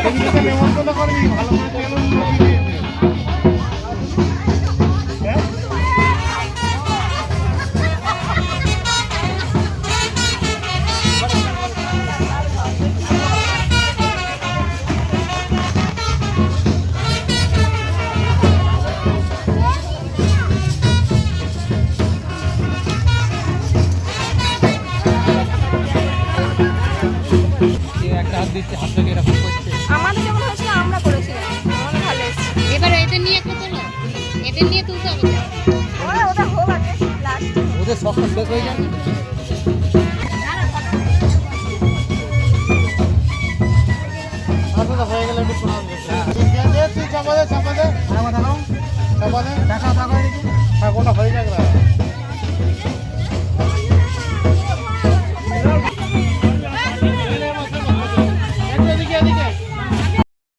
নেমন্তন্ন করবি ভালো করে তেল একটা হাত দিচ্ছে হাত থেকে এরকম করছে আমাদের যেমন হয়েছিল আমরা করেছিলাম আমাদের ভালো এসেছে এবার এদের নিয়ে একটু তোলো, এদের নিয়ে তুলতে হবে তো। ওটা হোক আগে লাস্ট ওদের শখটা শেষ হয়ে যাবে আচ্ছা হয়ে গেলে একটু শোনা তুই চাপা দে চাপা দে চাপা দে দেখা দেখা হয়ে গেছে হ্যাঁ কোনটা হয়ে যাবে